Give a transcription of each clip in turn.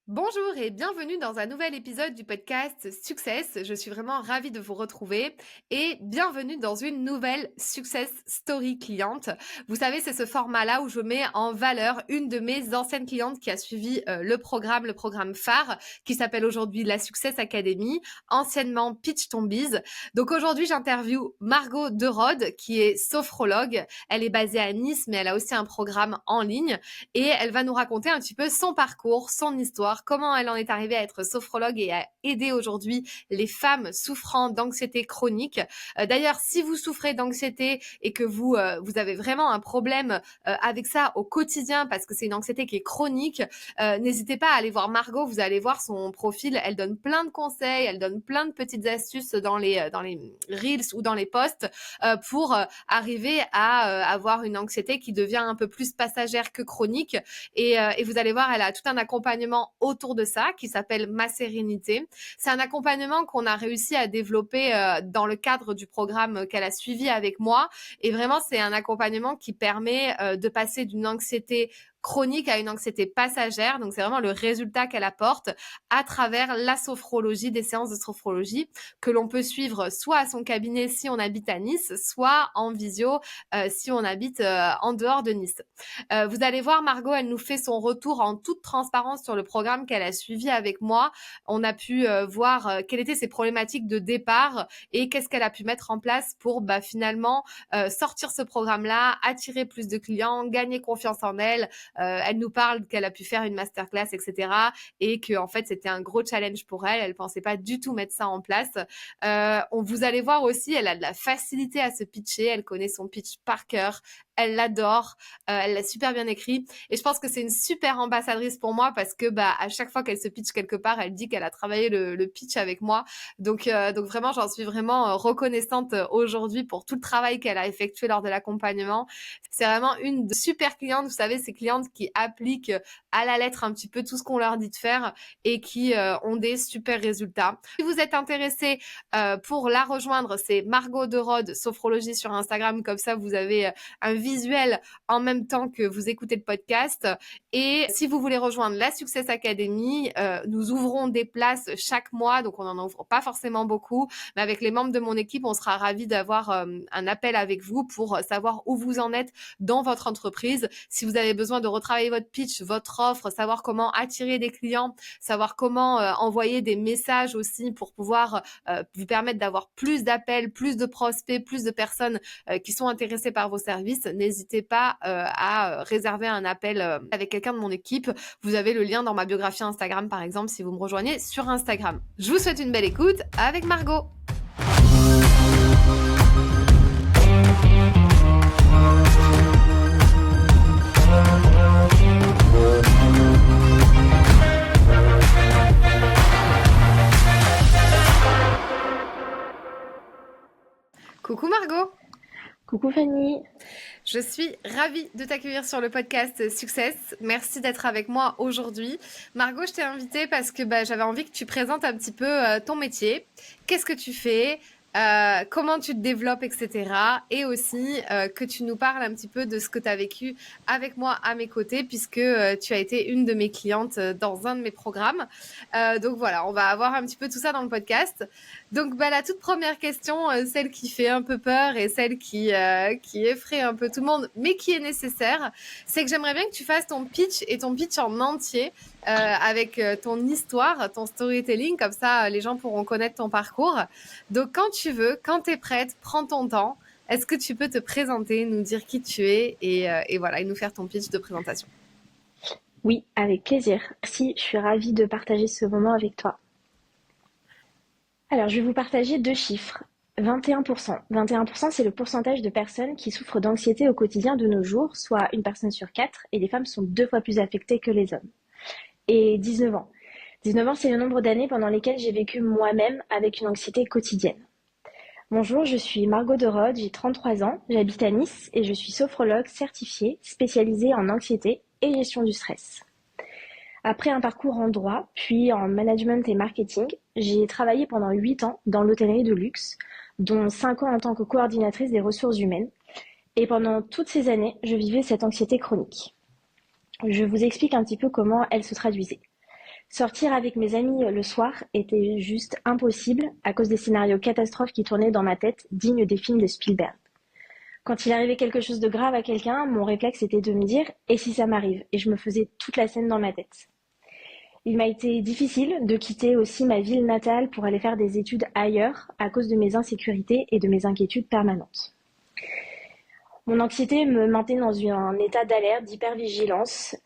Bonjour et bienvenue dans un nouvel épisode du podcast Success. Je suis vraiment ravie de vous retrouver et bienvenue dans une nouvelle Success Story cliente. Vous savez, c'est ce format-là où je mets en valeur une de mes anciennes clientes qui a suivi le programme phare qui s'appelle aujourd'hui la Success Academy, anciennement Pitch Ton Biz. Donc aujourd'hui, j'interviewe Margot Derode qui est sophrologue. Elle est basée à Nice, mais elle a aussi un programme en ligne et elle va nous raconter un petit peu son parcours, son histoire, comment elle en est arrivée à être sophrologue et à aider aujourd'hui les femmes souffrant d'anxiété chronique. D'ailleurs, si vous souffrez d'anxiété et que vous avez vraiment un problème avec ça au quotidien parce que c'est une anxiété qui est chronique, n'hésitez pas à aller voir Margot. Vous allez voir son profil. Elle donne plein de conseils, elle donne plein de petites astuces dans les reels ou dans les posts pour arriver à avoir une anxiété qui devient un peu plus passagère que chronique. Et vous allez voir, elle a tout un accompagnement autour de ça qui s'appelle Ma Sérénité. C'est un accompagnement qu'on a réussi à développer dans le cadre du programme qu'elle a suivi avec moi. Et vraiment, c'est un accompagnement qui permet de passer d'une anxiété chronique à une anxiété passagère. Donc, c'est vraiment le résultat qu'elle apporte à travers la sophrologie, des séances de sophrologie que l'on peut suivre soit à son cabinet si on habite à Nice, soit en visio si on habite en dehors de Nice. Vous allez voir, Margot, elle nous fait son retour en toute transparence sur le programme qu'elle a suivi avec moi. On a pu voir quelles étaient ses problématiques de départ et qu'est-ce qu'elle a pu mettre en place pour finalement sortir ce programme-là, attirer plus de clients, gagner confiance en elle. Elle nous parle qu'elle a pu faire une masterclass, etc. Et que en fait, c'était un gros challenge pour elle. Elle pensait pas du tout mettre ça en place. Vous allez voir aussi, elle a de la facilité à se pitcher. Elle connaît son pitch par cœur. Elle l'adore, elle l'a super bien écrit et je pense que c'est une super ambassadrice pour moi parce que à chaque fois qu'elle se pitch quelque part, elle dit qu'elle a travaillé le pitch avec moi. Donc vraiment, j'en suis vraiment reconnaissante aujourd'hui pour tout le travail qu'elle a effectué lors de l'accompagnement. C'est vraiment une super cliente, vous savez, ces clientes qui appliquent à la lettre un petit peu tout ce qu'on leur dit de faire et qui ont des super résultats. Si vous êtes intéressé pour la rejoindre, c'est Margot Derode Sophrologie sur Instagram, comme ça vous avez un visuel en même temps que vous écoutez le podcast. Et si vous voulez rejoindre la Success Academy, nous ouvrons des places chaque mois, donc on n'en ouvre pas forcément beaucoup, mais avec les membres de mon équipe, on sera ravis d'avoir un appel avec vous pour savoir où vous en êtes dans votre entreprise. Si vous avez besoin de retravailler votre pitch, votre offre, savoir comment attirer des clients, savoir comment envoyer des messages aussi pour pouvoir vous permettre d'avoir plus d'appels, plus de prospects, plus de personnes qui sont intéressées par vos services, n'hésitez pas à réserver un appel avec quelqu'un de mon équipe. Vous avez le lien dans ma biographie Instagram, par exemple, si vous me rejoignez sur Instagram. Je vous souhaite une belle écoute avec Margot. Coucou Margot. Coucou Fanny. Je suis ravie de t'accueillir sur le podcast Success. Merci d'être avec moi aujourd'hui. Margot, je t'ai invitée parce que j'avais envie que tu présentes un petit peu ton métier. Qu'est-ce que tu fais ? Comment tu te développes, etc. Et aussi que tu nous parles un petit peu de ce que tu as vécu avec moi à mes côtés, puisque tu as été une de mes clientes dans un de mes programmes. Donc voilà, on va avoir un petit peu tout ça dans le podcast. Donc la toute première question, celle qui fait un peu peur et celle qui effraie un peu tout le monde, mais qui est nécessaire, c'est que j'aimerais bien que tu fasses ton pitch et ton pitch en entier avec ton histoire, ton storytelling, comme ça les gens pourront connaître ton parcours. Donc quand tu veux, quand tu es prête, prends ton temps. Est-ce que tu peux te présenter, nous dire qui tu es et voilà, et nous faire ton pitch de présentation? Oui, avec plaisir. Merci, je suis ravie de partager ce moment avec toi. Alors, je vais vous partager 2 chiffres. 21%. 21%, c'est le pourcentage de personnes qui souffrent d'anxiété au quotidien de nos jours, soit une personne sur 4, et les femmes sont 2 fois plus affectées que les hommes. Et 19 ans. 19 ans, c'est le nombre d'années pendant lesquelles j'ai vécu moi-même avec une anxiété quotidienne. Bonjour, je suis Margot Derode, j'ai 33 ans, j'habite à Nice et je suis sophrologue certifiée, spécialisée en anxiété et gestion du stress. Après un parcours en droit, puis en management et marketing, j'ai travaillé pendant 8 ans dans l'hôtellerie de luxe, dont 5 ans en tant que coordinatrice des ressources humaines. Et pendant toutes ces années, je vivais cette anxiété chronique. Je vous explique un petit peu comment elle se traduisait. Sortir avec mes amis le soir était juste impossible à cause des scénarios catastrophes qui tournaient dans ma tête, dignes des films de Spielberg. Quand il arrivait quelque chose de grave à quelqu'un, mon réflexe était de me dire «Et si ça m'arrive?» et je me faisais toute la scène dans ma tête. Il m'a été difficile de quitter aussi ma ville natale pour aller faire des études ailleurs à cause de mes insécurités et de mes inquiétudes permanentes. Mon anxiété me maintenait dans un état d'alerte, d'hypervigilance.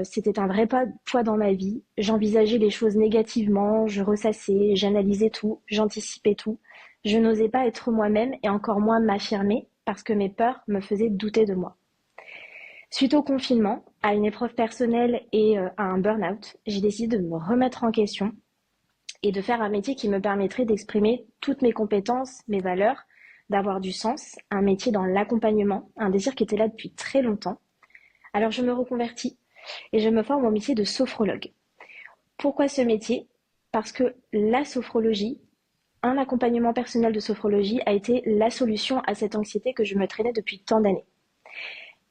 C'était un vrai poids dans ma vie. J'envisageais les choses négativement, je ressassais, j'analysais tout, j'anticipais tout. Je n'osais pas être moi-même et encore moins m'affirmer parce que mes peurs me faisaient douter de moi. Suite au confinement, à une épreuve personnelle et à un burn-out, j'ai décidé de me remettre en question et de faire un métier qui me permettrait d'exprimer toutes mes compétences, mes valeurs, d'avoir du sens, un métier dans l'accompagnement, un désir qui était là depuis très longtemps. Alors je me reconvertis et je me forme au métier de sophrologue. Pourquoi ce métier? Parce que la sophrologie, un accompagnement personnel de sophrologie a été la solution à cette anxiété que je me traînais depuis tant d'années.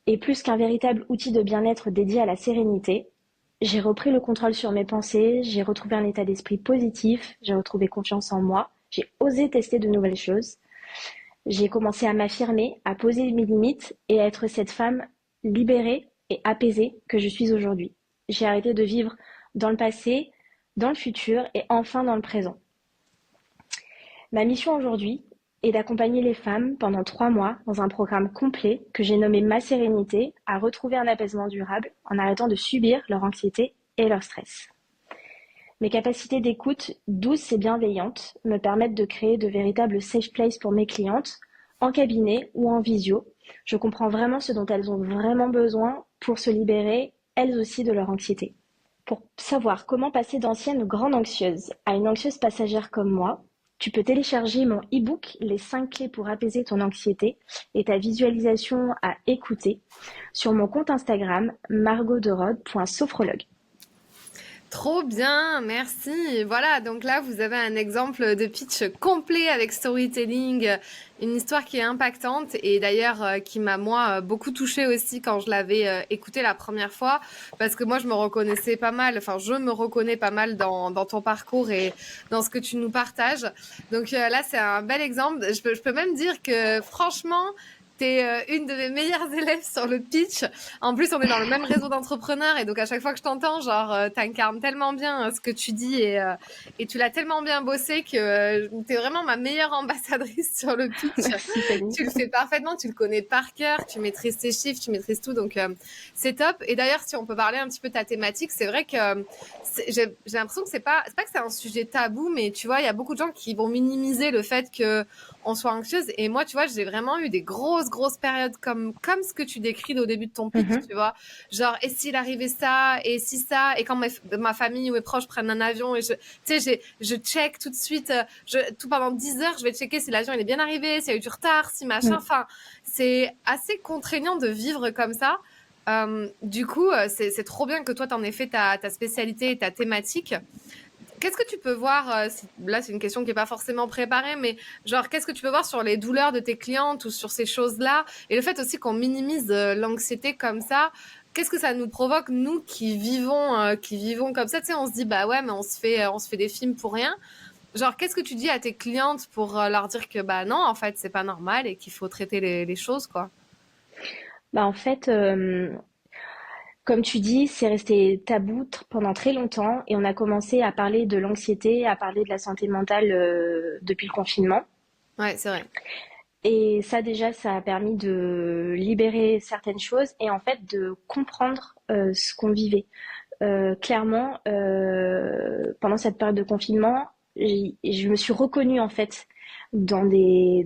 Et plus qu'un véritable outil de bien-être dédié à la sérénité, j'ai repris le contrôle sur mes pensées, j'ai retrouvé un état d'esprit positif, j'ai retrouvé confiance en moi, j'ai osé tester de nouvelles choses, j'ai commencé à m'affirmer, à poser mes limites et à être cette femme libérée et apaisée que je suis aujourd'hui. J'ai arrêté de vivre dans le passé, dans le futur et enfin dans le présent. Ma mission aujourd'hui est d'accompagner les femmes pendant 3 mois dans un programme complet que j'ai nommé Ma Sérénité à retrouver un apaisement durable en arrêtant de subir leur anxiété et leur stress. Mes capacités d'écoute douces et bienveillantes me permettent de créer de véritables safe places pour mes clientes, en cabinet ou en visio. Je comprends vraiment ce dont elles ont vraiment besoin pour se libérer, elles aussi, de leur anxiété. Pour savoir comment passer d'ancienne grande anxieuse à une anxieuse passagère comme moi, tu peux télécharger mon e-book Les 5 clés pour apaiser ton anxiété et ta visualisation à écouter sur mon compte Instagram margotderode.sophrologue. Trop bien, merci. Voilà, donc là, vous avez un exemple de pitch complet avec storytelling, une histoire qui est impactante et d'ailleurs qui m'a, moi, beaucoup touchée aussi quand je l'avais écoutée la première fois, parce que moi, je me reconnaissais pas mal, enfin, je me reconnais pas mal dans ton parcours et dans ce que tu nous partages. Donc là, c'est un bel exemple. Je peux même dire que franchement, t'es une de mes meilleures élèves sur le pitch. En plus, on est dans le même réseau d'entrepreneurs et donc à chaque fois que je t'entends, genre, t'incarnes tellement bien ce que tu dis et tu l'as tellement bien bossé que t'es vraiment ma meilleure ambassadrice sur le pitch. Merci Fanny. Tu le fais parfaitement, tu le connais par cœur, tu maîtrises tes chiffres, tu maîtrises tout, donc c'est top. Et d'ailleurs, si on peut parler un petit peu de ta thématique, c'est vrai que j'ai l'impression que c'est pas que c'est un sujet tabou, mais tu vois, il y a beaucoup de gens qui vont minimiser le fait que on soit anxieuse. Et moi, tu vois, j'ai vraiment eu des grosses périodes comme ce que tu décris au début de ton pitch, tu vois. Genre, et s'il arrivait ça, et si ça, et quand ma famille ou mes proches prennent un avion, et tu sais, je check tout de suite, tout pendant 10 heures, je vais checker si l'avion il est bien arrivé, s'il y a eu du retard, si machin. Enfin, c'est assez contraignant de vivre comme ça. Du coup, c'est trop bien que toi, t'en aies fait ta spécialité et ta thématique. Qu'est-ce que tu peux voir, là c'est une question qui est pas forcément préparée, mais genre qu'est-ce que tu peux voir sur les douleurs de tes clientes ou sur ces choses-là et le fait aussi qu'on minimise l'anxiété comme ça, qu'est-ce que ça nous provoque nous qui vivons comme ça, tu sais, on se dit bah ouais mais on se fait des films pour rien. Genre qu'est-ce que tu dis à tes clientes pour leur dire que bah non en fait c'est pas normal et qu'il faut traiter les choses quoi. Bah en fait, comme tu dis, c'est resté tabou pendant très longtemps et on a commencé à parler de l'anxiété, à parler de la santé mentale depuis le confinement. Ouais, c'est vrai. Et ça déjà, ça a permis de libérer certaines choses et en fait de comprendre ce qu'on vivait. Clairement, pendant cette période de confinement, je me suis reconnue en fait dans des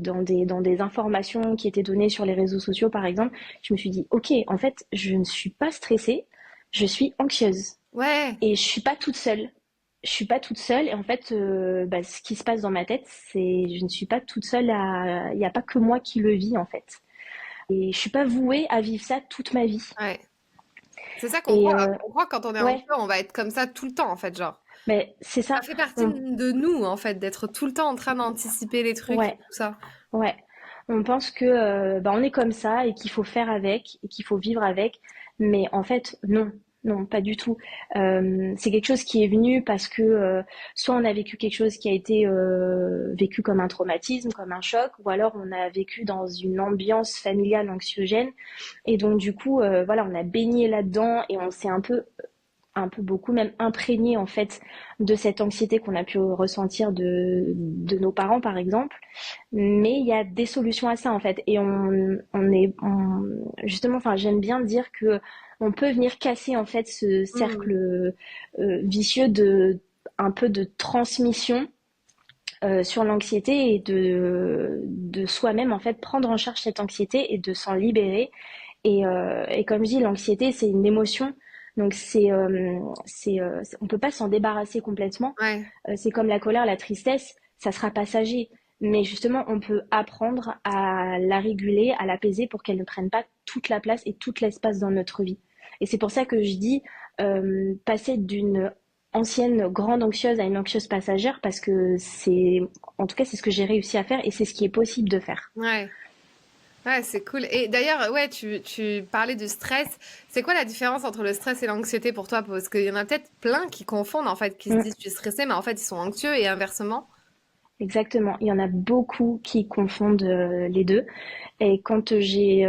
informations qui étaient données sur les réseaux sociaux, par exemple. Je me suis dit, ok, en fait, je ne suis pas stressée, je suis anxieuse Ouais. et je suis pas toute seule. Je suis pas toute seule et en fait, bah, ce qui se passe dans ma tête, c'est je ne suis pas toute seule il n'y a pas que moi qui le vis en fait. Et je suis pas vouée à vivre ça toute ma vie. Ouais. C'est ça Et qu'on croit quand on est ouais, anxieux, on va être comme ça tout le temps en fait, genre. mais c'est Ça ça. fait partie On- de nous, en fait, d'être tout le temps en train d'anticiper les trucs et ouais, tout ça. ouais. On pense que bah, on est comme ça et qu'il faut faire avec et qu'il faut vivre avec, mais en fait non. Non, pas du tout. C'est quelque chose qui est venu parce que soit on a vécu quelque chose qui a été vécu comme un traumatisme, comme un choc, ou alors on a vécu dans une ambiance familiale anxiogène. Et donc du coup, voilà, on a baigné là-dedans et on s'est un peu beaucoup même imprégné en fait de cette anxiété qu'on a pu ressentir de nos parents par exemple. Mais il y a des solutions à ça en fait. Et justement, enfin, j'aime bien dire que on peut venir casser en fait ce Hmm. cercle vicieux de un peu de transmission sur l'anxiété et de soi-même en fait prendre en charge cette anxiété et de s'en libérer. Et comme je dis, l'anxiété c'est une émotion, donc on peut pas s'en débarrasser complètement. Ouais. C'est comme la colère, la tristesse, ça sera passager. Mais justement, on peut apprendre à la réguler, à l'apaiser pour qu'elle ne prenne pas toute la place et tout l'espace dans notre vie. Et c'est pour ça que je dis passer d'une ancienne grande anxieuse à une anxieuse passagère parce que en tout cas, c'est ce que j'ai réussi à faire et c'est ce qui est possible de faire. Ouais. Ouais, c'est cool. Et d'ailleurs, ouais, tu parlais du stress. C'est quoi la différence entre le stress et l'anxiété pour toi? Parce qu'il y en a peut-être plein qui confondent, en fait, qui se Mm, disent je suis stressé, mais en fait, ils sont anxieux et inversement. exactement. Il y en a beaucoup qui confondent les deux. Et quand les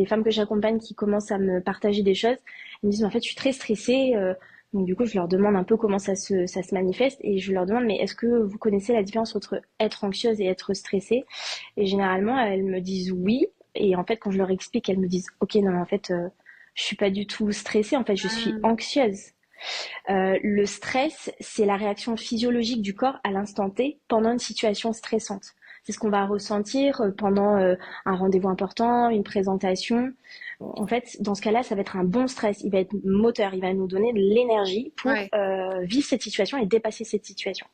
femmes que j'accompagne qui commencent à me partager des choses, elles me disent, en fait, je suis très stressée. Donc, du coup, je leur demande un peu comment ça se manifeste et je leur demande, mais est-ce que vous connaissez la différence entre être anxieuse et être stressée? Et généralement, elles me disent oui. Et en fait, quand je leur explique, elles me disent, ok, non, mais en fait, je suis pas du tout stressée. En fait, je suis Ah, anxieuse. Le stress, c'est la réaction physiologique du corps à l'instant T pendant une situation stressante. C'est ce qu'on va ressentir pendant un rendez-vous important, une présentation. En fait, dans ce cas-là, ça va être un bon stress. Il va être moteur, il va nous donner de l'énergie pour ouais. vivre cette situation et dépasser cette situation.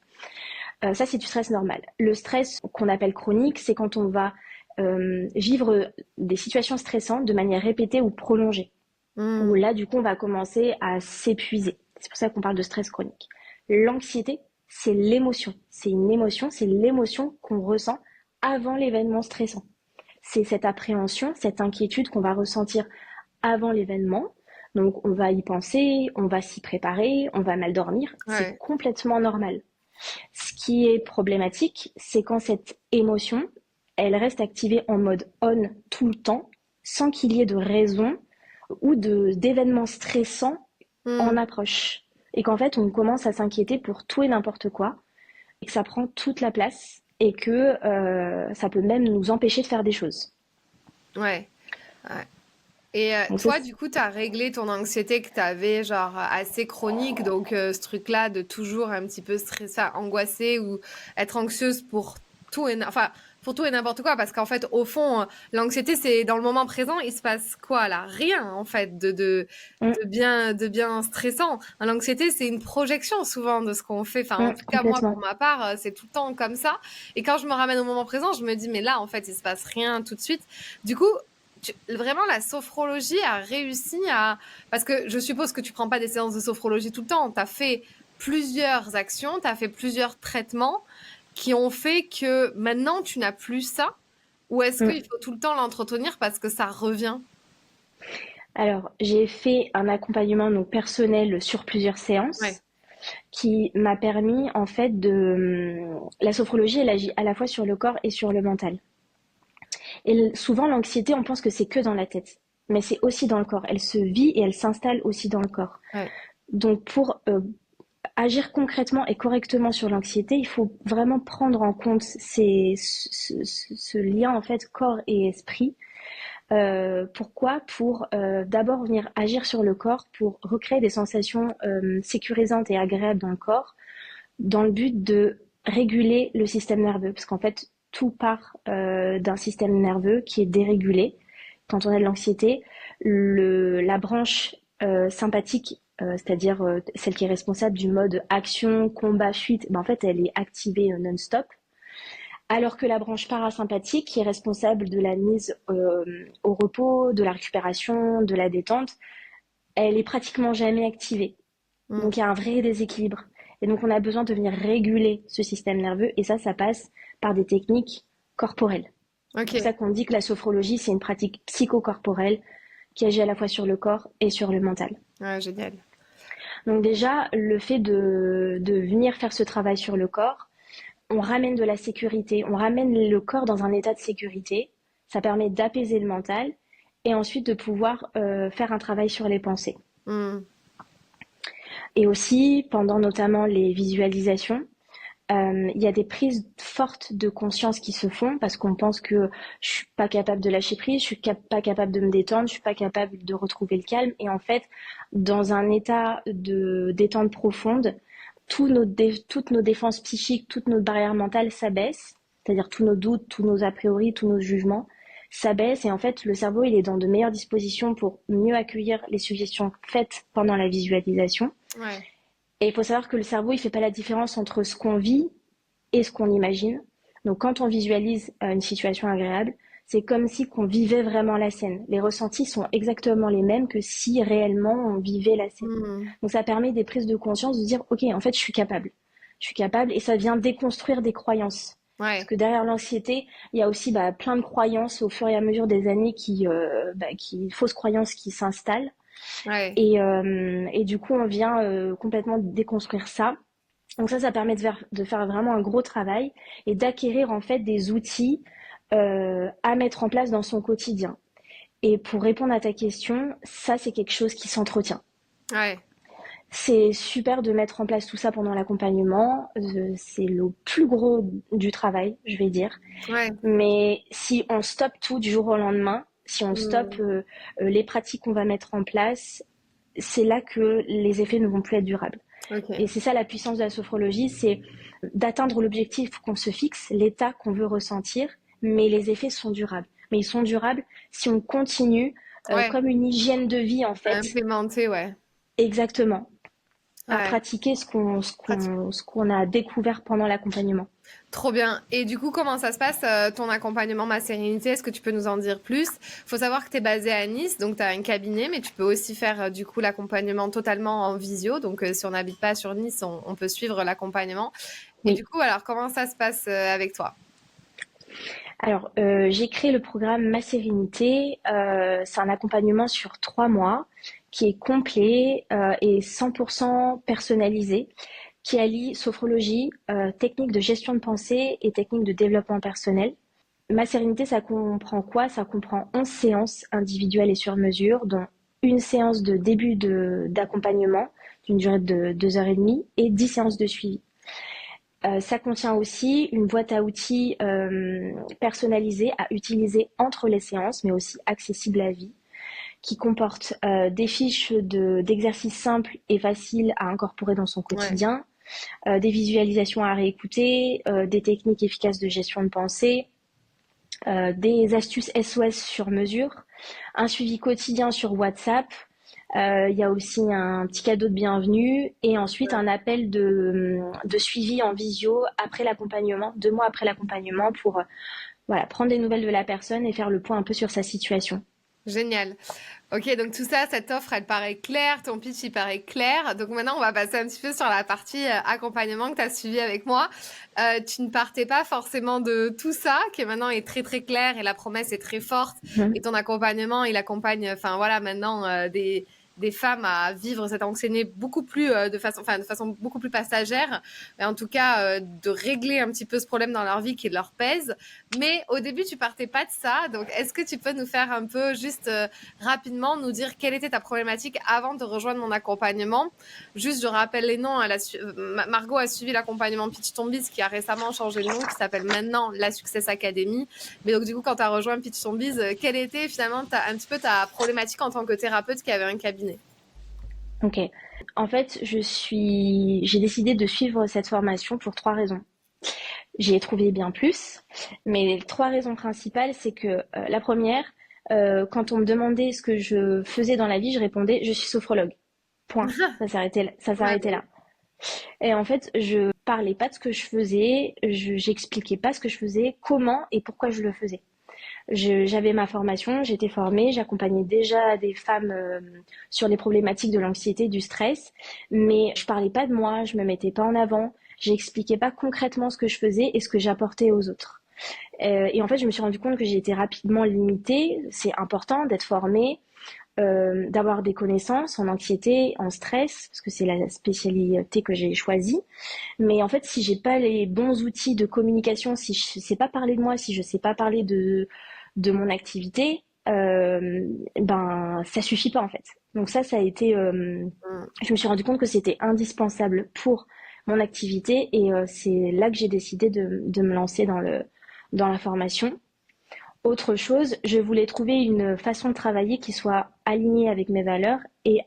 Ça, c'est du stress normal. Le stress qu'on appelle chronique, c'est quand on va vivre des situations stressantes de manière répétée ou prolongée où Hmm. là, du coup, on va commencer à s'épuiser. C'est pour ça qu'on parle de stress chronique. L'anxiété, c'est l'émotion. C'est une émotion, c'est l'émotion qu'on ressent avant l'événement stressant. C'est cette appréhension, cette inquiétude qu'on va ressentir avant l'événement. Donc, on va y penser, on va s'y préparer, on va mal dormir. C'est Ouais. complètement normal. Ce qui est problématique, c'est quand cette émotion, elle reste activée en mode on tout le temps, sans qu'il y ait de raison ou d'événements stressants en Hmm. approche. Et qu'en fait, on commence à s'inquiéter pour tout et n'importe quoi, et que ça prend toute la place, et que ça peut même nous empêcher de faire des choses. Ouais. Ouais. Et Donc toi, du coup, tu as réglé ton anxiété que tu avais, genre, assez chronique, donc ce truc-là de toujours un petit peu stressée, angoissée ou être anxieuse pour tout et, enfin, pour tout et n'importe quoi, parce qu'en fait, au fond, l'anxiété, c'est dans le moment présent, il se passe quoi là? Rien, en fait, de bien stressant. L'anxiété, c'est une projection souvent de ce qu'on fait. Enfin, en tout cas, moi, pour complètement. ma part, c'est tout le temps comme ça. Et quand je me ramène au moment présent, je me dis, mais là, en fait, il se passe rien tout de suite. Du coup, vraiment, la sophrologie a réussi à... Parce que je suppose que tu prends pas des séances de sophrologie tout le temps. Tu as fait plusieurs actions, tu as fait plusieurs traitements qui ont fait que maintenant, tu n'as plus ça. Ou est-ce qu'il Mm. faut tout le temps l'entretenir parce que ça revient? Alors, j'ai fait un accompagnement donc, personnel sur plusieurs Ouais. séances qui m'a permis, en fait, La sophrologie, elle agit à la fois sur le corps et sur le mental. Et souvent, l'anxiété, on pense que c'est que dans la tête. Mais c'est aussi dans le corps. Elle se vit et elle s'installe aussi dans le corps. Ouais. Donc, pour agir concrètement et correctement sur l'anxiété, il faut vraiment prendre en compte ce lien en fait corps et esprit. Pourquoi? Pour d'abord venir agir sur le corps, pour recréer des sensations sécurisantes et agréables dans le corps, dans le but de réguler le système nerveux, parce qu'en fait tout part d'un système nerveux qui est dérégulé. Quand on a de l'anxiété, la branche sympathique, c'est-à-dire celle qui est responsable du mode action, combat, fuite, ben en fait, elle est activée non-stop. Alors que la branche parasympathique, qui est responsable de la mise au repos, de la récupération, de la détente, elle est pratiquement jamais activée. Mm. Donc il y a un vrai déséquilibre. Et donc on a besoin de venir réguler ce système nerveux, et ça passe par des techniques corporelles. C'est pour ça Ok. qu'on dit que la sophrologie, c'est une pratique psychocorporelle qui agit à la fois sur le corps et sur le mental. Ouais, génial. Donc déjà, le fait de venir faire ce travail sur le corps, on ramène de la sécurité, on ramène le corps dans un état de sécurité, ça permet d'apaiser le mental et ensuite de pouvoir faire un travail sur les pensées. Mmh. Et aussi, pendant notamment les visualisations, il y a des prises fortes de conscience qui se font parce qu'on pense que je suis pas capable de lâcher prise, je suis pas capable de me détendre, je suis pas capable de retrouver le calme. Et en fait, dans un état de détente profonde, toutes nos défenses psychiques, toutes nos barrières mentales s'abaissent, c'est-à-dire tous nos doutes, tous nos a priori, tous nos jugements s'abaissent. Et en fait, le cerveau, il est dans de meilleures dispositions pour mieux accueillir les suggestions faites pendant la visualisation. Ouais. Et il faut savoir que le cerveau, il fait pas la différence entre ce qu'on vit et ce qu'on imagine. Donc quand on visualise une situation agréable, c'est comme si qu'on vivait vraiment la scène. Les ressentis sont exactement les mêmes que si réellement on vivait la scène. Mmh. Donc ça permet des prises de conscience de dire, ok, en fait, je suis capable. Je suis capable et ça vient déconstruire des croyances. Parce Ouais. que derrière l'anxiété, il y a aussi plein de croyances au fur et à mesure des années qui fausses croyances qui s'installent. Ouais. Et du coup, on vient complètement déconstruire ça. Donc ça permet de faire vraiment un gros travail et d'acquérir en fait des outils à mettre en place dans son quotidien. Et pour répondre à ta question, ça c'est quelque chose qui s'entretient. Ouais. C'est super de mettre en place tout ça pendant l'accompagnement. C'est le plus gros du travail, je vais dire. Ouais. Mais si on stoppe tout du jour au lendemain, si on stoppe Mmh. les pratiques qu'on va mettre en place, c'est là que les effets ne vont plus être durables. OK. Et c'est ça la puissance de la sophrologie, c'est d'atteindre l'objectif qu'on se fixe, l'état qu'on veut ressentir, mais les effets sont durables. Mais ils sont durables si on continue Ouais. comme une hygiène de vie en À fait, implémenter, ouais. exactement, à Ouais. pratiquer Pratique. ce qu'on a découvert pendant l'accompagnement. Trop bien. Et du coup, comment ça se passe, ton accompagnement Ma Sérénité? Est-ce que tu peux nous en dire plus? Faut savoir que tu es basée à Nice, donc tu as un cabinet, mais tu peux aussi faire du coup l'accompagnement totalement en visio. Donc si on n'habite pas sur Nice, on peut suivre l'accompagnement. Et du Oui. coup, alors comment ça se passe avec toi? Alors, j'ai créé le programme Ma Sérénité. C'est un accompagnement sur 3 mois qui est complet et 100% personnalisé, qui allie sophrologie, technique de gestion de pensée et technique de développement personnel. Ma sérénité, ça comprend quoi? Ça comprend 11 séances individuelles et sur mesure, dont une séance de début d'accompagnement d'une durée de 2 heures et demie et 10 séances de suivi. Ça contient aussi une boîte à outils personnalisée à utiliser entre les séances, mais aussi accessible à vie, qui comporte des fiches d'exercices simples et faciles à incorporer dans son Ouais. quotidien, des visualisations à réécouter, des techniques efficaces de gestion de pensée, des astuces SOS sur mesure, un suivi quotidien sur WhatsApp. Il y a aussi un petit cadeau de bienvenue et ensuite un appel de suivi en visio après l'accompagnement, 2 mois après l'accompagnement pour voilà, prendre des nouvelles de la personne et faire le point un peu sur sa situation. Génial. Ok, donc tout ça, cette offre, elle paraît claire, ton pitch, il paraît clair. Donc maintenant, on va passer un petit peu sur la partie accompagnement que tu as suivi avec moi. Tu ne partais pas forcément de tout ça, qui maintenant est très très clair et la promesse est très forte. Et Mhm. ton accompagnement, il accompagne, enfin voilà, maintenant des femmes à vivre cette anxiété beaucoup plus de façon beaucoup plus passagère, mais en tout cas de régler un petit peu ce problème dans leur vie qui leur pèse. Mais au début, tu partais pas de ça. Donc, est-ce que tu peux nous faire un peu juste rapidement nous dire quelle était ta problématique avant de rejoindre mon accompagnement? Juste, je rappelle les noms. Margot a suivi l'accompagnement Pitch Ton Biz qui a récemment changé de nom, qui s'appelle maintenant la Success Academy. Mais donc, du coup, quand tu as rejoint Pitch Ton Biz, quelle était finalement un petit peu ta problématique en tant que thérapeute qui avait un cabinet? Ok. En fait, j'ai décidé de suivre cette formation pour 3 raisons. J'y ai trouvé bien plus, mais les 3 raisons principales, c'est que la première, quand on me demandait ce que je faisais dans la vie, je répondais je suis sophrologue. Point. Ça Ouais, s'arrêtait là. Et en fait, je parlais pas de ce que je faisais, j'expliquais pas ce que je faisais, comment et pourquoi je le faisais. J'avais ma formation, j'étais formée, j'accompagnais déjà des femmes sur les problématiques de l'anxiété, du stress, mais je parlais pas de moi, je me mettais pas en avant, j'expliquais pas concrètement ce que je faisais et ce que j'apportais aux autres. Et en fait, je me suis rendu compte que j'ai été rapidement limitée. C'est important d'être formée, d'avoir des connaissances en anxiété, en stress, parce que c'est la spécialité que j'ai choisie. Mais en fait, si j'ai pas les bons outils de communication, si je sais pas parler de moi, si je sais pas parler de mon activité, ben ça suffit pas en fait. Donc ça a été, Mm. je me suis rendu compte que c'était indispensable pour mon activité et c'est là que j'ai décidé de me lancer dans la formation. Autre chose, je voulais trouver une façon de travailler qui soit alignée avec mes valeurs et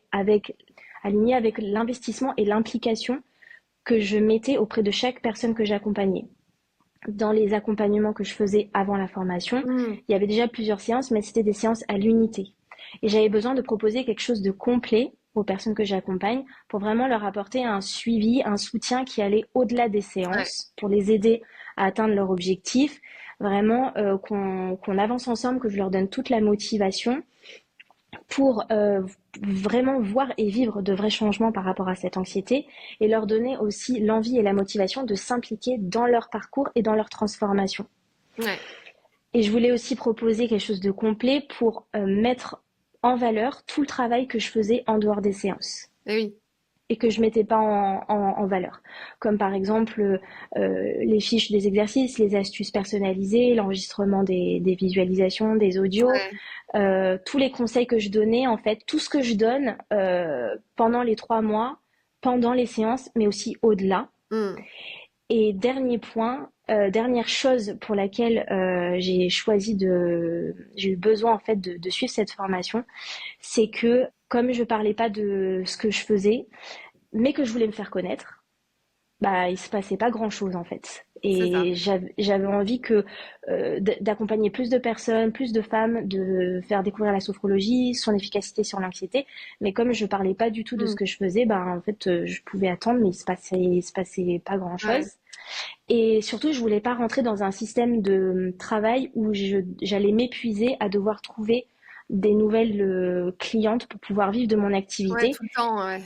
alignée avec l'investissement et l'implication que je mettais auprès de chaque personne que j'accompagnais. Dans les accompagnements que je faisais avant la formation, Mm. il y avait déjà plusieurs séances, mais c'était des séances à l'unité. Et j'avais besoin de proposer quelque chose de complet aux personnes que j'accompagne pour vraiment leur apporter un suivi, un soutien qui allait au-delà des Ouais. séances pour les aider à atteindre leur objectif. Vraiment qu'on avance ensemble, que je leur donne toute la motivation pour vraiment voir et vivre de vrais changements par rapport à cette anxiété et leur donner aussi l'envie et la motivation de s'impliquer dans leur parcours et dans leur transformation. Ouais. Et je voulais aussi proposer quelque chose de complet pour mettre en valeur tout le travail que je faisais en dehors des séances Eh oui. et que je mettais pas en valeur. Comme par exemple les fiches des exercices, les astuces personnalisées, l'enregistrement des visualisations, des audios, Ouais. tous les conseils que je donnais, en fait, tout ce que je donne pendant les 3 mois, pendant les séances, mais aussi au-delà. Mm. Et dernier point, dernière chose pour laquelle j'ai eu besoin en fait de suivre cette formation, c'est que comme je parlais pas de ce que je faisais, mais que je voulais me faire connaître, bah il se passait pas grand-chose en fait. C'est ça. Et j'avais envie que d'accompagner plus de personnes, plus de femmes, de faire découvrir la sophrologie, son efficacité sur l'anxiété. Mais comme je parlais pas du tout de ce Mm. que je faisais, bah en fait je pouvais attendre, mais il se passait pas Ouais. grand-chose. Et surtout, je voulais pas rentrer dans un système de travail où j'allais m'épuiser à devoir trouver des nouvelles clientes pour pouvoir vivre de mon Ouais, activité tout le temps, ouais.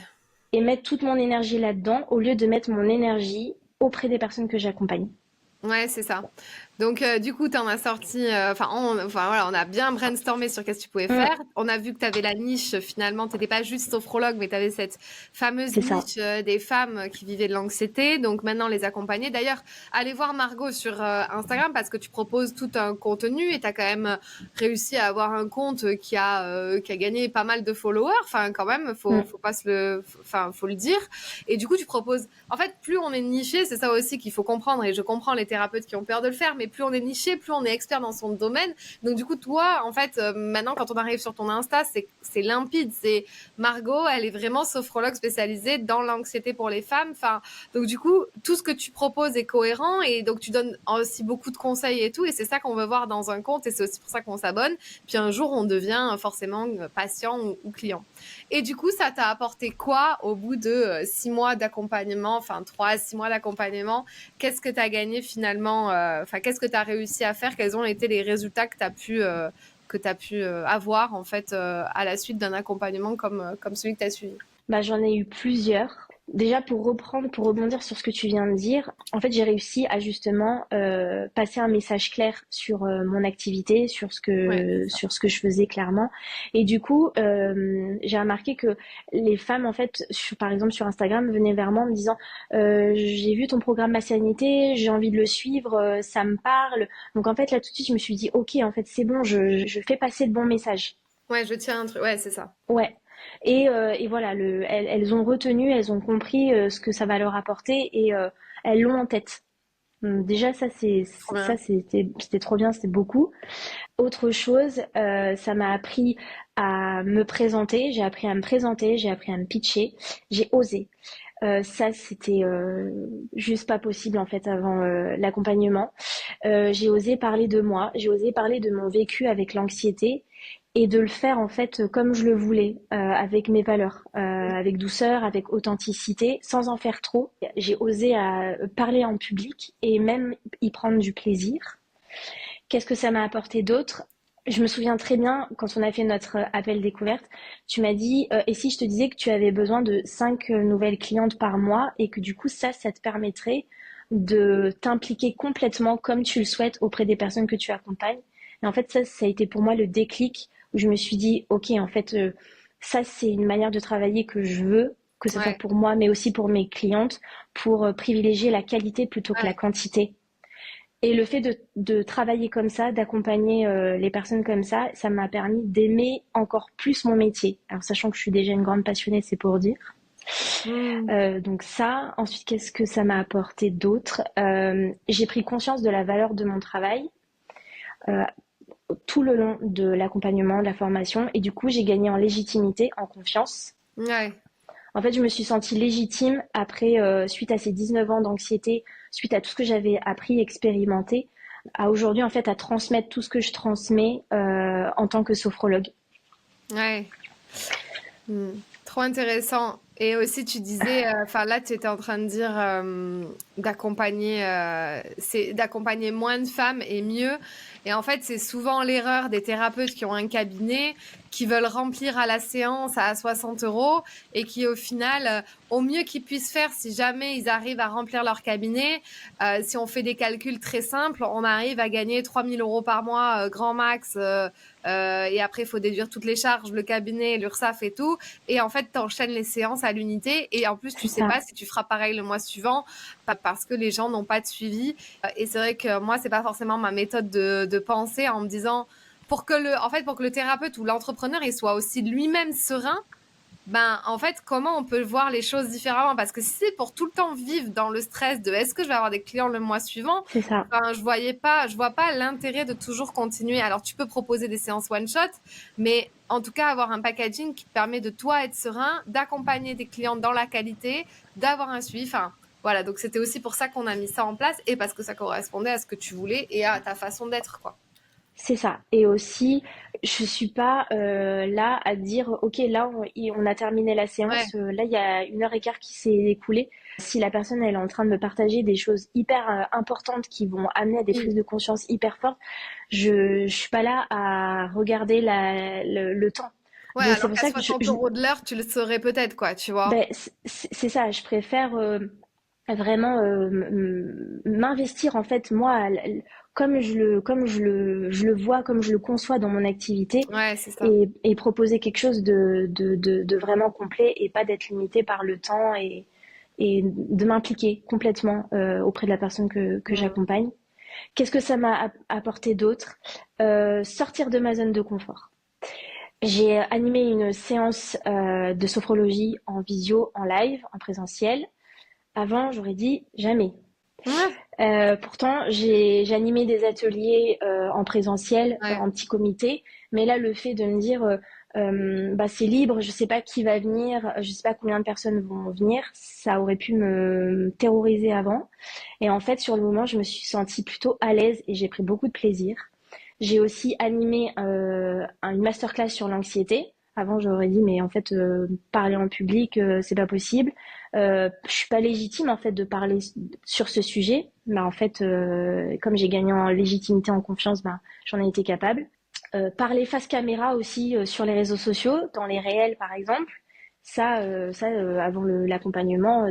et mettre toute mon énergie là-dedans au lieu de mettre mon énergie auprès des personnes que j'accompagne. Ouais, c'est ça. Donc, du coup, tu en as sorti, enfin, voilà, on a bien brainstormé sur qu'est-ce que tu pouvais Mm, faire. On a vu que tu avais la niche, finalement, tu étais pas juste sophrologue, mais tu avais cette fameuse c'est ça. niche des femmes qui vivaient de l'anxiété. Donc, maintenant, les accompagner. D'ailleurs, allez voir Margot sur Instagram parce que tu proposes tout un contenu et tu as quand même réussi à avoir un compte qui a gagné pas mal de followers. Enfin, quand même, Mm, faut pas se le, enfin, faut le dire. Et du coup, tu proposes, en fait, plus on est niché, c'est ça aussi qu'il faut comprendre. Et je comprends les thérapeutes qui ont peur de le faire, mais plus on est niché, plus on est expert dans son domaine. Donc du coup, toi, en fait, maintenant, quand on arrive sur ton Insta, c'est limpide. C'est Margot, elle est vraiment sophrologue spécialisée dans l'anxiété pour les femmes. Enfin, donc du coup, tout ce que tu proposes est cohérent et donc tu donnes aussi beaucoup de conseils et tout. Et c'est ça qu'on veut voir dans un compte et c'est aussi pour ça qu'on s'abonne. Puis un jour, on devient forcément patient ou client. Et du coup, ça t'a apporté quoi au bout de 6 mois d'accompagnement, enfin 3 à 6 mois d'accompagnement? Qu'est-ce que tu as gagné finalement? Enfin, qu'est-ce que tu as réussi à faire? Quels ont été les résultats que tu as pu avoir en fait à la suite d'un accompagnement comme celui que tu as suivi? Bah, j'en ai eu plusieurs. Déjà, pour rebondir sur ce que tu viens de dire, en fait, j'ai réussi à justement passer un message clair sur mon activité, Ouais, c'est ça. sur ce que je faisais clairement. Et du coup, j'ai remarqué que les femmes, en fait, par exemple sur Instagram, venaient vers moi en me disant j'ai vu ton programme Ma Sanité, j'ai envie de le suivre, ça me parle. Donc en fait, là tout de suite, je me suis dit ok, en fait, c'est bon, je fais passer de bons messages. Ouais, je tiens un truc. Ouais, c'est ça. Ouais. Et voilà, elles ont retenu, elles ont compris ce que ça va leur apporter et elles l'ont en tête. Déjà, Trop bien. c'était trop bien, c'était beaucoup. Autre chose, ça m'a appris à me présenter, j'ai appris à me présenter, j'ai appris à me pitcher, j'ai osé. Ça, c'était juste pas possible en fait avant l'accompagnement. J'ai osé parler de moi, j'ai osé parler de mon vécu avec l'anxiété et de le faire en fait comme je le voulais, avec mes valeurs, avec douceur, avec authenticité, sans en faire trop. J'ai osé parler en public et même y prendre du plaisir. Qu'est-ce que ça m'a apporté d'autre? Je me souviens très bien quand on a fait notre appel découverte, tu m'as dit et si je te disais que tu avais besoin de 5 nouvelles clientes par mois et que du coup ça te permettrait de t'impliquer complètement comme tu le souhaites auprès des personnes que tu accompagnes. Et en fait ça a été pour moi le déclic où je me suis dit, ok, en fait, ça, c'est une manière de travailler que je veux, que ce soit Ouais, pour moi, mais aussi pour mes clientes, pour privilégier la qualité plutôt que la ouais. quantité. Et le fait de travailler comme ça, d'accompagner les personnes comme ça m'a permis d'aimer encore plus mon métier. Alors, sachant que je suis déjà une grande passionnée, c'est pour dire. Mmh. Donc ça, ensuite, qu'est-ce que ça m'a apporté d'autre? J'ai pris conscience de la valeur de mon travail euh, tout le long de l'accompagnement, de la formation, et du coup, j'ai gagné en légitimité, en confiance. Ouais. En fait, je me suis sentie légitime après, suite à ces 19 ans d'anxiété, suite à tout ce que j'avais appris, expérimenté, à aujourd'hui, en fait, à transmettre tout ce que je transmets en tant que sophrologue. Ouais. Mmh. Trop intéressant. Et aussi, tu disais, enfin là, tu étais en train de dire d'accompagner moins de femmes et mieux. Et en fait, c'est souvent l'erreur des thérapeutes qui ont un cabinet, qui veulent remplir à la séance à 60 euros et qui, au final, au mieux qu'ils puissent faire, si jamais ils arrivent à remplir leur cabinet, si on fait des calculs très simples, on arrive à gagner 3 000 € par mois, grand max. Et après, il faut déduire toutes les charges, le cabinet, l'URSSAF et tout. Et en fait, tu enchaînes les séances à l'unité. Et en plus, tu C'est sais ça, pas si tu feras pareil le mois suivant, parce que les gens n'ont pas de suivi. Et c'est vrai que moi, c'est pas forcément ma méthode de pensée en me disant, pour que le thérapeute ou l'entrepreneur, il soit aussi lui-même serein, ben, en fait, comment on peut voir les choses différemment? Parce que si c'est pour tout le temps vivre dans le stress de est-ce que je vais avoir des clients le mois suivant, c'est ça, enfin, je vois pas l'intérêt de toujours continuer. Alors, tu peux proposer des séances one shot, mais en tout cas, avoir un packaging qui te permet de toi être serein, d'accompagner tes clients dans la qualité, d'avoir un suivi. Enfin, voilà. Donc, c'était aussi pour ça qu'on a mis ça en place et parce que ça correspondait à ce que tu voulais et à ta façon d'être, quoi. c'est ça. Et aussi, je suis pas là à dire, ok, là, on a terminé la Ouais. séance, là, il y a 1 heure et quart qui s'est écoulée. Si la personne, elle est en train de me partager des choses hyper importantes qui vont amener à des Oui. prises de conscience hyper fortes, je suis pas là à regarder le temps. Ouais, Donc, c'est alors pour qu'à ça que 60 € de l'heure, tu le saurais peut-être, quoi, tu vois. ben, c'est ça, je préfère vraiment m'investir en fait moi comme je le vois, comme je le conçois dans mon activité Ouais, c'est ça. et proposer quelque chose de vraiment complet et pas d'être limité par le temps et de m'impliquer complètement auprès de la personne que Mm. j'accompagne. Qu'est-ce que ça m'a apporté d'autre? Sortir de ma zone de confort. J'ai animé une séance de sophrologie en visio, en live, en présentiel. Avant, j'aurais dit jamais. Ouais, Pourtant, j'ai animé des ateliers en présentiel, ouais. en petit comité, mais là, le fait de me dire, bah, c'est libre, je sais pas qui va venir, je sais pas combien de personnes vont venir, ça aurait pu me terroriser avant. Et en fait, sur le moment, je me suis sentie plutôt à l'aise et j'ai pris beaucoup de plaisir. J'ai aussi animé une masterclass sur l'anxiété. Avant, j'aurais dit, mais en fait, parler en public, c'est pas possible. Je suis pas légitime en fait de parler sur ce sujet. Mais en fait, comme j'ai gagné en légitimité, en confiance, ben, j'en ai été capable. Parler face caméra aussi sur les réseaux sociaux, dans les réels par exemple. Avant l'accompagnement,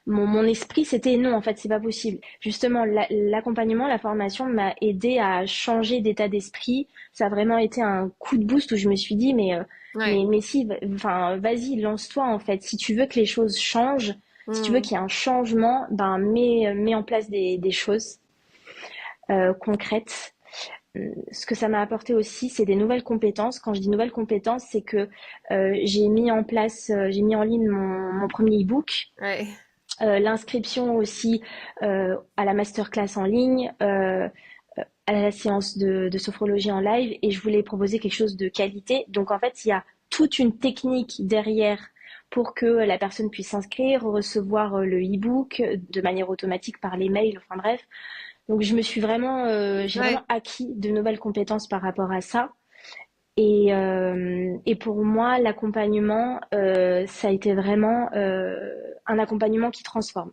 mon esprit c'était non, en fait, c'est pas possible. Justement, l'accompagnement, la formation m'a aidé à changer d'état d'esprit. Ça a vraiment été un coup de boost où je me suis dit, Ouais. mais si, enfin, vas-y, lance-toi en fait. Si tu veux que les choses changent, si tu veux Mm. qu'il y ait un changement, ben mets en place des choses concrètes. Ce que ça m'a apporté aussi, c'est des nouvelles compétences. Quand je dis nouvelles compétences, c'est que j'ai mis en ligne mon premier e-book, Ouais. l'inscription aussi à la masterclass en ligne, à la séance de sophrologie en live, et je voulais proposer quelque chose de qualité. Donc en fait, il y a toute une technique derrière pour que la personne puisse s'inscrire, recevoir le e-book de manière automatique par les mails, enfin bref. Donc j'ai Ouais. vraiment acquis de nouvelles compétences par rapport à ça. Et pour moi, l'accompagnement, ça a été vraiment un accompagnement qui transforme.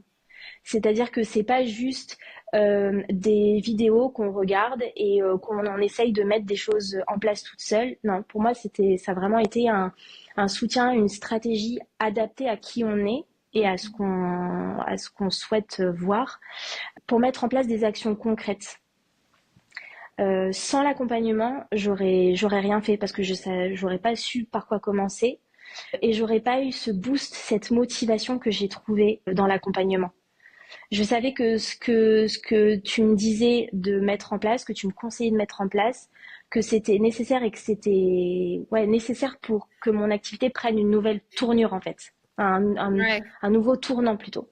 C'est-à-dire que c'est pas juste des vidéos qu'on regarde et qu'on en essaye de mettre des choses en place toute seule. Non, pour moi, ça a vraiment été un soutien, une stratégie adaptée à qui on est et à ce qu'on souhaite voir pour mettre en place des actions concrètes. Sans l'accompagnement, j'aurais rien fait parce que j'aurais pas su par quoi commencer et j'aurais pas eu ce boost, cette motivation que j'ai trouvée dans l'accompagnement. Je savais que ce que tu me disais de mettre en place, que tu me conseillais de mettre en place, que c'était nécessaire et que c'était ouais, nécessaire pour que mon activité prenne une nouvelle tournure en fait, Ouais. un nouveau tournant plutôt.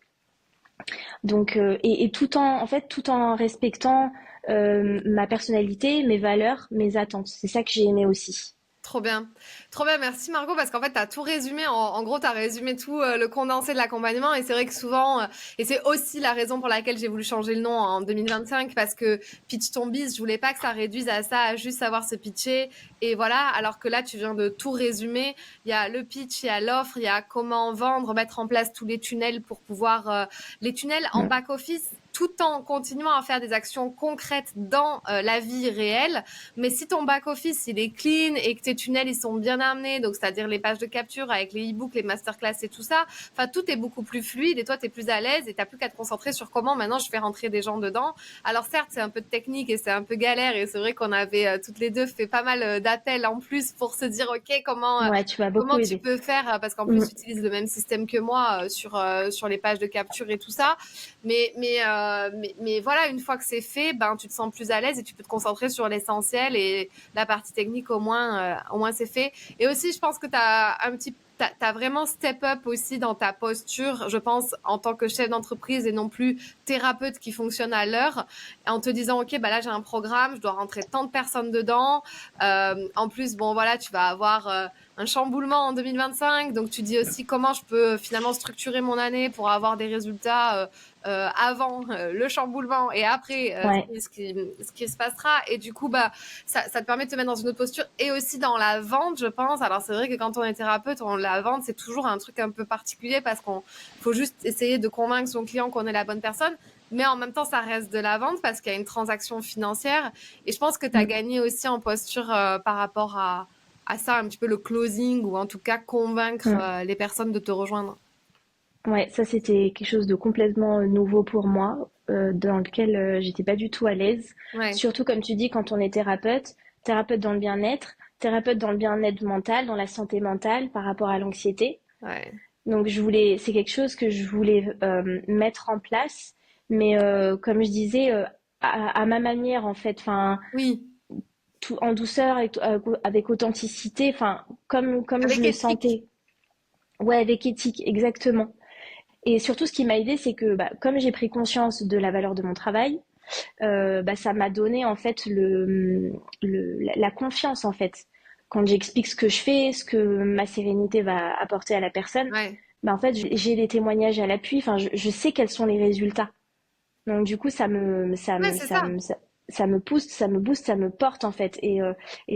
Donc et tout en respectant ma personnalité, mes valeurs, mes attentes. C'est ça que j'ai aimé aussi. Trop bien. Trop bien, merci Margot, parce qu'en fait, tu as tout résumé. En gros, tu as résumé tout le condensé de l'accompagnement. Et c'est vrai que souvent, et c'est aussi la raison pour laquelle j'ai voulu changer le nom en 2025, parce que Pitch ton biz, je voulais pas que ça réduise à ça, à juste savoir se pitcher. Et voilà, alors que là, tu viens de tout résumer. Il y a le pitch, il y a l'offre, il y a comment vendre, mettre en place tous les tunnels pour pouvoir... les tunnels en Mm. back-office, tout en continuant à faire des actions concrètes dans la vie réelle. Mais si ton back-office, il est clean et que tes tunnels, ils sont bien amenés, donc c'est-à-dire les pages de capture avec les e-books, les masterclass et tout ça, enfin, tout est beaucoup plus fluide et toi, tu es plus à l'aise et tu plus qu'à te concentrer sur comment maintenant je fais rentrer des gens dedans. Alors certes, c'est un peu de technique et c'est un peu galère et c'est vrai qu'on avait toutes les deux fait pas mal d'appels en plus pour se dire, OK, Ouais, tu m'as beaucoup comment tu aidé. peux faire, parce qu'en plus, Mm. tu utilises le même système que moi sur les pages de capture et tout ça. Mais voilà, une fois que c'est fait, ben, tu te sens plus à l'aise et tu peux te concentrer sur l'essentiel et la partie technique, au moins c'est fait. Et aussi, je pense que t'as vraiment step up aussi dans ta posture, je pense, en tant que chef d'entreprise et non plus thérapeute qui fonctionne à l'heure, en te disant, OK, bah là, j'ai un programme, je dois rentrer tant de personnes dedans. En plus, bon, voilà, tu vas avoir un chamboulement en 2025. Donc, tu dis aussi comment je peux finalement structurer mon année pour avoir des résultats avant le chamboulement et après Ouais. ce qui se passera. Et du coup, bah, ça te permet de te mettre dans une autre posture et aussi dans la vente, je pense. Alors, c'est vrai que quand on est thérapeute, la vente, c'est toujours un truc un peu particulier parce qu'on faut juste essayer de convaincre son client qu'on est la bonne personne. Mais en même temps, ça reste de la vente parce qu'il y a une transaction financière. Et je pense que tu as Mm. gagné aussi en posture par rapport à ça, un petit peu le closing ou en tout cas convaincre Mm. les personnes de te rejoindre. Ouais, ça c'était quelque chose de complètement nouveau pour moi, dans lequel j'étais pas du tout à l'aise. Ouais, Surtout comme tu dis, quand on est thérapeute, thérapeute dans le bien-être, thérapeute dans le bien-être mental, dans la santé mentale par rapport à l'anxiété. ouais. Donc c'est quelque chose que je voulais mettre en place, mais comme je disais, à ma manière en fait, enfin, Oui, tout en douceur, avec authenticité, enfin, comme je avec le éthique. sentais. Ouais, avec éthique, exactement. Et surtout, ce qui m'a aidé, c'est que bah, comme j'ai pris conscience de la valeur de mon travail, bah, ça m'a donné en fait la confiance en fait. Quand j'explique ce que je fais, ce que ma sérénité va apporter à la personne, Ouais, bah, en fait, j'ai des témoignages à l'appui. Enfin, je sais quels sont les résultats. Donc du coup, ouais, c'est ça. ça me pousse, ça me porte en fait, et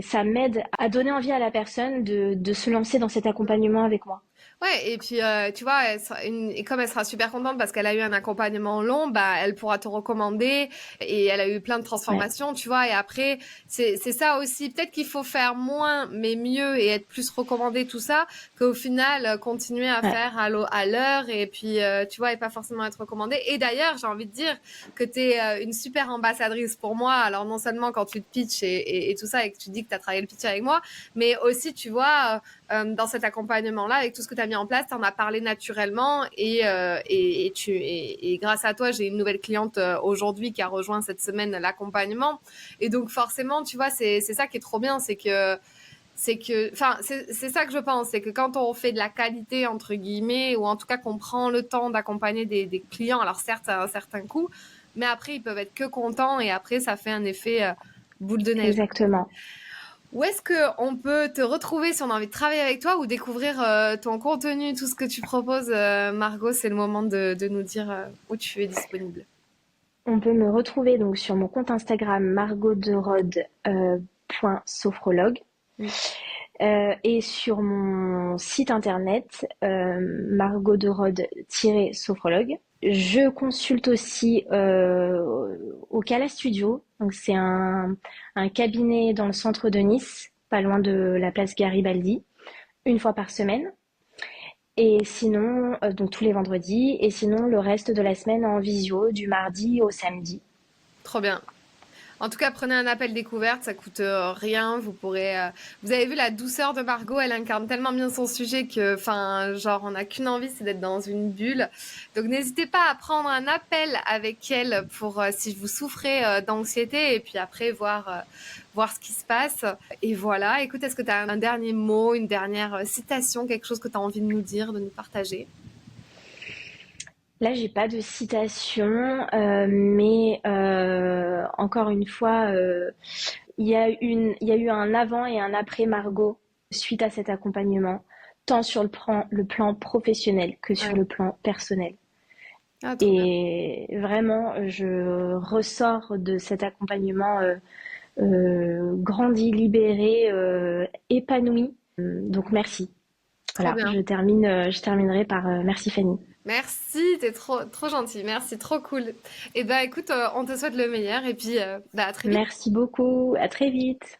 ça m'aide à donner envie à la personne de se lancer dans cet accompagnement avec moi. Ouais, et puis tu vois, et comme elle sera super contente parce qu'elle a eu un accompagnement long, bah elle pourra te recommander et elle a eu plein de Ouais, transformations, tu vois. Et après, c'est ça aussi. Peut-être qu'il faut faire moins mais mieux et être plus recommandé tout ça qu'au final continuer à ouais, faire à l'heure et puis tu vois et pas forcément être recommandé. Et d'ailleurs, j'ai envie de dire que tu es une super ambassadrice pour moi. Alors non seulement quand tu te pitches et tout ça et que tu dis que tu as travaillé le pitch avec moi, mais aussi tu vois dans cet accompagnement-là, avec tout ce que tu as mis en place, tu en as parlé naturellement et grâce à toi, j'ai une nouvelle cliente aujourd'hui qui a rejoint cette semaine l'accompagnement. Et donc forcément, tu vois, c'est ça qui est trop bien, enfin, c'est ça que je pense, c'est que quand on fait de la qualité, entre guillemets, ou en tout cas qu'on prend le temps d'accompagner des clients, alors certes, à un certain coût, mais après, ils peuvent être que contents et après, ça fait un effet boule de neige. exactement. Où est-ce qu'on peut te retrouver si on a envie de travailler avec toi ou découvrir ton contenu, tout ce que tu proposes, Margot? C'est le moment de nous dire où tu es disponible. On peut me retrouver donc sur mon compte Instagram margotderode, .sophrologue, Mm. et sur mon site internet margotderode-sophrologue. Je consulte aussi au Cala Studio. Donc c'est un cabinet dans le centre de Nice, pas loin de la place Garibaldi, une fois par semaine. Et sinon, donc tous les vendredis, et sinon le reste de la semaine en visio, du mardi au samedi. Trop bien. En tout cas, prenez un appel découverte, ça coûte rien. Vous avez vu la douceur de Margot, elle incarne tellement bien son sujet que, enfin, genre, on n'a qu'une envie, c'est d'être dans une bulle. Donc, n'hésitez pas à prendre un appel avec elle pour si vous souffrez d'anxiété et puis après voir ce qui se passe. Et voilà. Écoute, est-ce que tu as un dernier mot, une dernière citation, quelque chose que tu as envie de nous dire, de nous partager? Là, j'ai pas de citation, mais encore une fois, il y a eu un avant et un après Margot suite à cet accompagnement, tant sur le plan professionnel que sur Ouais. le plan personnel. Ah, trop bien. Et vraiment, je ressors de cet accompagnement grandi, libérée, épanouie. Donc merci. Trop Voilà, bien. je terminerai par merci Fanny. Merci, t'es trop gentil. Merci, trop cool. Et ben écoute, on te souhaite le meilleur et puis bah, à très vite. Merci beaucoup, à très vite.